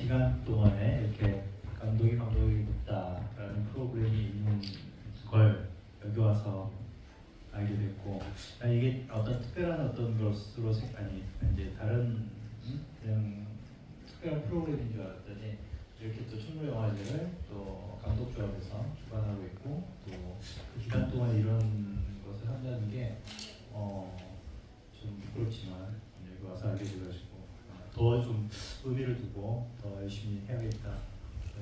기간 동안에 이렇게 감독이 됐다라는 프로그램이 있는 걸 여기 와서 알게 됐고, 이게 어떤 특별한 어떤 것으로 아니 이제 다른 그냥 특별한 프로그램인 줄 알았더니 이렇게 또 충무 영화제를 또 감독조합에서 주관하고 있고 또 그 기간 동안 이런 것을 한다는 게 좀 부끄럽지만 여기 와서 알게 돼가지고 더 좀 의미를 두고 더 열심히 해야겠다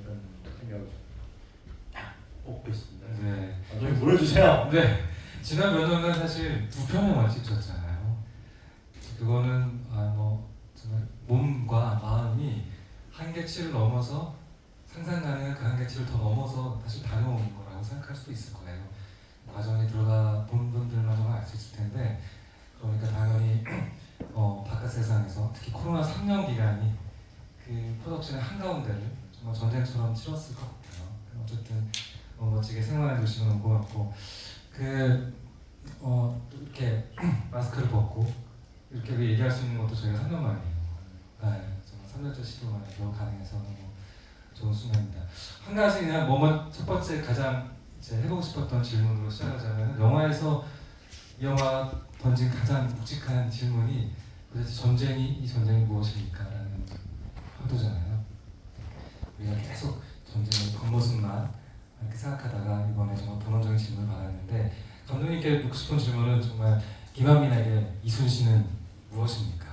이런 생각을 딱 뽑고 있습니다. 네. 좀 물어주세요. 네. 지난 몇 년간 사실 두 편을 찍으셨잖아요. 그거는 정말 몸과 마음이 한계치를 넘어서 상상 가능한 그 한계치를 더 넘어서 사실 다녀온 거라고 생각할 수도 있을 거예요. 과정에 들어가 본 분들만 정말 알 수 있을 텐데, 그러니까 당연히 바깥 세상에서 특히 코로나 3년 기간이 그 프로덕션의 한가운데를 정말 전쟁처럼 치렀을 것 같아요. 어쨌든 멋지게 생활해 주시면 너무 고맙고, 이렇게 마스크를 벗고 이렇게 얘기할 수 있는 것도 저희가 3년 만이에요. 네, 정말 3년째 시도 만에 겨우 가능해서 너무 좋은 순간입니다. 한 가지 그냥 첫 번째 가장 이제 해보고 싶었던 질문으로 시작하자면, 영화에서 이 영화 던진 가장 묵직한 질문이 도대체 이 전쟁이 무엇입니까? 라는 화두잖아요. 우리가 계속 전쟁의 겉모습만 이렇게 생각하다가 이번에 정말 본원적인 질문을 받았는데, 감독님께 묻고 싶은 질문은 정말 김한민에게 이순신은 무엇입니까?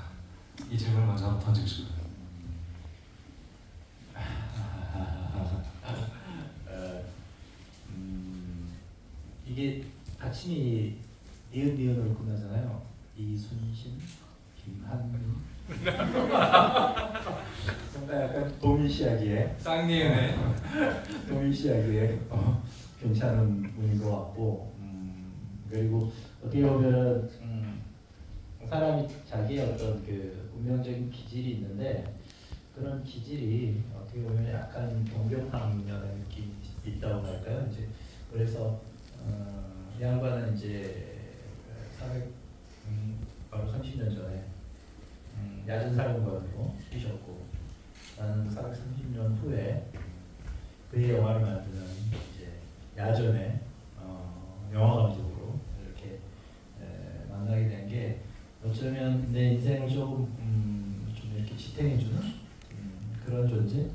이 질문을 먼저 한번 던지고 싶어요. 이게 받침이 니은으로 끝나잖아요. 이순신, 김한민. 뭔가 약간 도밀시하기에 쌍니은의 도밀시하기에 괜찮은 분인 것 같고, 그리고 어떻게 보면 사람이 자기의 어떤 그 운명적인 기질이 있는데, 그런 기질이 어떻게 보면 약간 동병상련의 느낌이 있다고 할까요? 이제 그래서 이 양반은 이제 400 바로 30년 전에 야전 사령관으로 뛰셨고, 나는 430년 후에 그의 영화를 만드는 이제 야전의 영화 감독으로 이렇게 만나게 된 게 어쩌면 내 인생을 좀 이렇게 지탱해주는 그런 존재.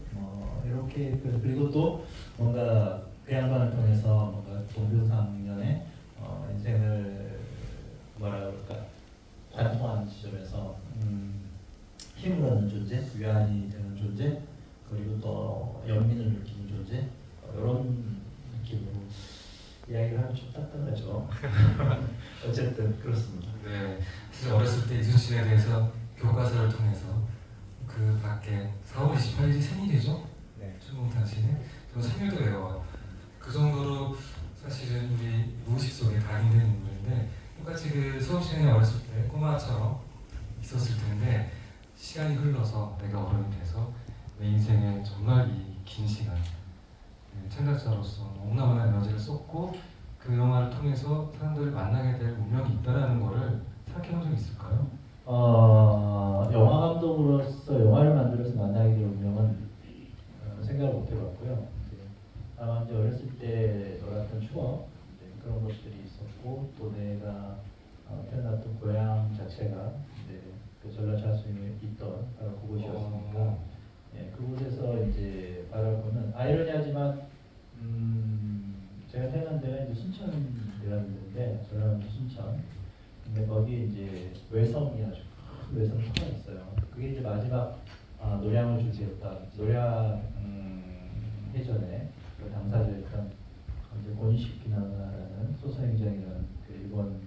이렇게 그리고 또 뭔가 그 양반을 통해서 뭔가 동병상련의 인생을 뭐라 그럴까 관통하는 지점에서 힘을 얻는 존재, 위안이 되는 존재, 그리고 또 연민을 느끼는 존재, 이런 느낌으로 이야기를 하면 좀 딱딱하죠. 어쨌든 그렇습니다. 네, 사실 어렸을 때 이순신에 대해서 교과서를 통해서 그 밖에 4월 28일이 생일이죠? 네. 최봉탄 씨는 저는 생일도 외워요. 그 정도로 사실은 우리 무의식 속에 각인된 인물인데, 똑같이 그 서울시내 어렸을 때 꼬마처럼 있었을 텐데, 시간이 흘러서 내가 어른이 돼서 내 인생에 정말 이 긴 시간 창작자로서 너무나 에너지를 쏟고 그 영화를 통해서 사람들을 만나게 될 운명이 있다라는 거를 생각해 본 적 있을까요? 영화 감독으로서 영화를 만들어서 만나게 될 운명은 생각을 못 해봤고요. 다만 이제 어렸을 때 놀았던 추억, 그런 것들이 있었고, 또 내가 태어났던 고향 자체가 그 전라 자수에 있던 바로 그곳이었으니까, 그곳에서 이제 바라보는, 아이러니하지만 제가 태어난 데가 이제 순천이라는데, 전라남도 순천. 근데 거기 이제 외성이 아주 큰 외성터가 있어요. 그게 이제 마지막 노량을 주재했던 노량 해전에 그 당사자였던 이제 고니시키나라는 소서행장이라는 그 일본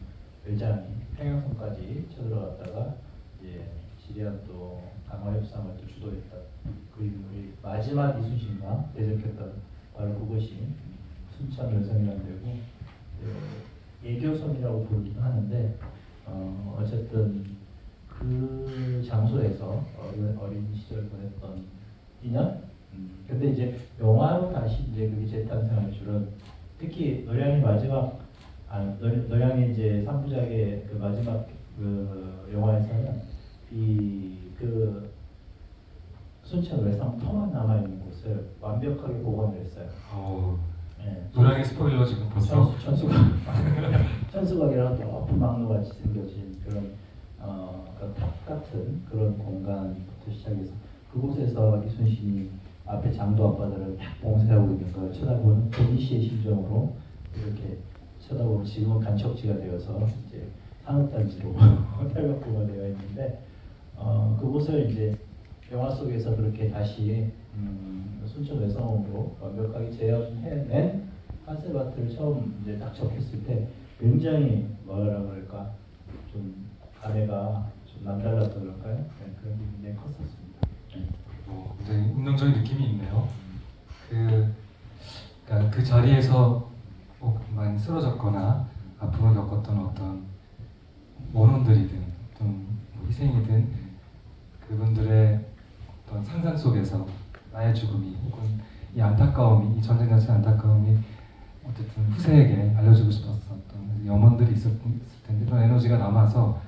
외장이 평양성까지 쳐들어갔다가 이제 지리한 또 강화 협상을 또 주도했던 그 인물이 마지막 이순신과 대적했던 바로 그것이 순천 외성이라는 데고, 예교섬이라고 부르기도 하는데, 어쨌든 그 장소에서 어린 시절 보냈던 인연. 근데 이제 영화로 다시 이제 그게 재탄생할 줄은, 특히 노량의 마지막 노량의 이제 3부작의 그 마지막 그 영화에서는 이 그 순천 외상터만 남아있는 곳을 완벽하게 복원을 했어요. 네. 노량의 스포일러 지금 벌써. 천수각이랑 높은 막루같이 생겨진 그런 그런 탑 같은 그런 공간부터 시작해서 그곳에서 이순신이 앞에 장도 앞바다를 딱 봉쇄하고 있는 걸 쳐다보는 권희시의 심정으로 이렇게 쳐다보면 지금은 간척지가 되어서 이제 산업단지로 탈바꿈가 되어 있는데 그곳을 이제 영화 속에서 그렇게 다시 순천 외상으로 완벽하게 재현해낸 한세바트를 처음 이제 딱 접했을 때 굉장히 뭐라 그럴까 좀 감회가 좀 남달랐다 그럴까요? 네, 그런 게 굉장히 컸었습니다. 네. 굉장히 운명적인 느낌이 있네요. 그러니까 그 자리에서 많이 쓰러졌거나 아픔을 겪었던 어떤 원혼들이든 어떤 희생이든 그분들의 어떤 상상 속에서 나의 죽음이 혹은 이 안타까움이 이 전쟁 자체의 안타까움이 어쨌든 후세에게 알려주고 싶었었던 염원들이 있을 텐데 그런 에너지가 남아서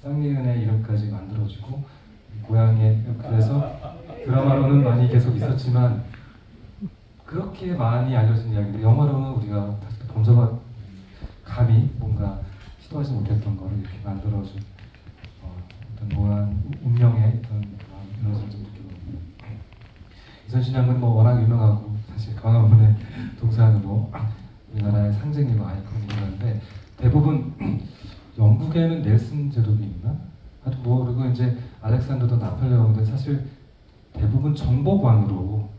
쌍리은의 이름까지 만들어주고 고향에 그래서 드라마로는 많이 계속 있었지만 그렇게 많이 알려진 이야기인데 영화로는 우리가 다시 범서가 감히 뭔가 시도하지 못했던 거를 이렇게 만들어준 어떤 묘한 운명의 어떤 그런 에너지를 좀 느껴봅니다. 이순신 장군 뭐 워낙 유명하고 사실 광화문의 동상으로 우리나라의 상징이고 아이콘이긴 한데 대부분 영국에는 넬슨 제독이 있나? 하여튼 뭐 그리고 이제 알렉산더도 나폴레옹도 사실 대부분 정복왕으로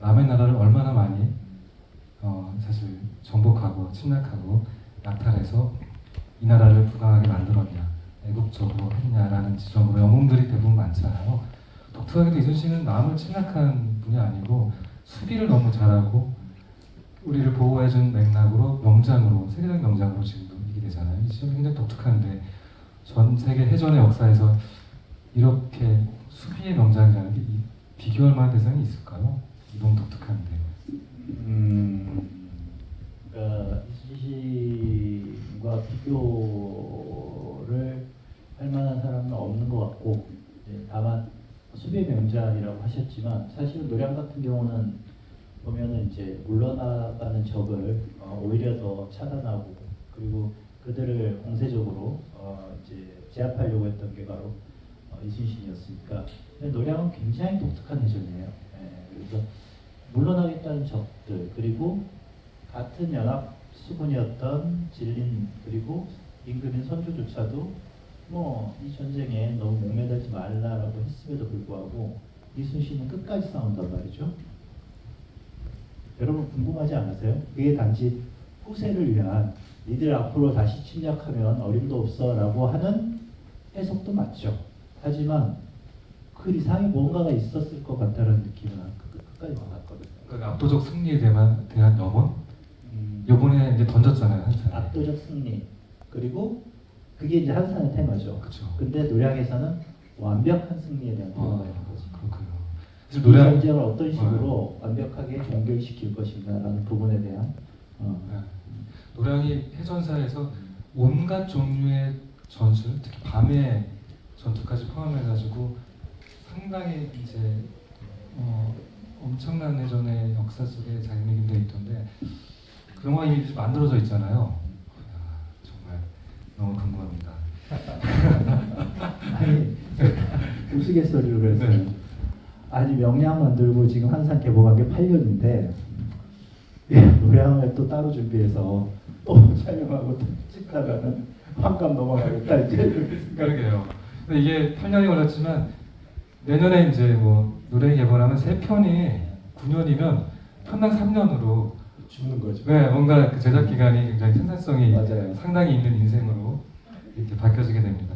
남의 나라를 얼마나 많이 사실 정복하고 침략하고 약탈해서 이 나라를 부강하게 만들었냐 애국적으로 했냐라는 지점으로 영웅들이 대부분 많잖아요. 독특하게도 이순신은 남을 침략한 분이 아니고 수비를 너무 잘하고 우리를 보호해준 맥락으로 명장으로 세계적 명장으로 지금도 이게 되잖아요. 이 지점이 굉장히 독특한데 전 세계 해전의 역사에서 이렇게 수비의 명장이라는 게 비교할 만한 대상이 있을까요? 너무 독특한데. 그러니까 이순신과 비교를 할 만한 사람은 없는 것 같고 다만 수비의 명장이라고 하셨지만 사실은 노량 같은 경우는 보면은 이제 물러나가는 적을 오히려 더 차단하고 그리고 그들을 공세적으로 이제 제압하려고 했던 게 바로 이순신이었으니까. 근데 노량은 굉장히 독특한 해전이에요. 그래서 물러나겠다는 적들 그리고 같은 연합 수군이었던 진린 그리고 임금인 선조조차도 뭐 이 전쟁에 너무 목매달지 말라라고 했음에도 불구하고 이순신은 끝까지 싸운단 말이죠. 여러분 궁금하지 않으세요? 그게 단지 후세를 위한 니들 앞으로 다시 침략하면 어림도 없어 라고 하는 해석도 맞죠. 하지만 그 이상의 뭔가가 있었을 것 같다는 느낌은 끝까지 받았거든요. 그러니까 압도적 승리에 대한 염원? 요번에 이제 던졌잖아요 한산에. 압도적 승리 그리고 그게 이제 한산의 테마죠. 그렇죠. 근데 노량에서는 완벽한 승리에 대한 테마가 있는 거죠. 그렇군요. 이 전쟁을 어떤 식으로 완벽하게 종결시킬 것인가라는 부분에 대한 노량이 해전사에서 온갖 종류의 전술, 특히 밤의 전투까지 포함해가지고 상당히 이제 엄청난 해전의 역사 속에 자리매김돼 있던데 그 영화 이미 만들어져 있잖아요. 정말 너무 궁금합니다. 아니 우스갯소리로 그랬어요. 네. 아니 명량 만들고 지금 한산 개봉한 게 8년인데 노량을 또 따로 준비해서 또 촬영하고 찍다가는 환갑 넘어가겠다 이제. 그러게요. 근데 이게 8년이 걸렸지만 내년에 이제 뭐 노래 개봉하면 3편이 9년이면 편당 3년으로 죽는 거죠. 네, 뭔가 그 제작 기간이 굉장히 생산성이 맞아요. 상당히 있는 인생으로 이렇게 바뀌어지게 됩니다.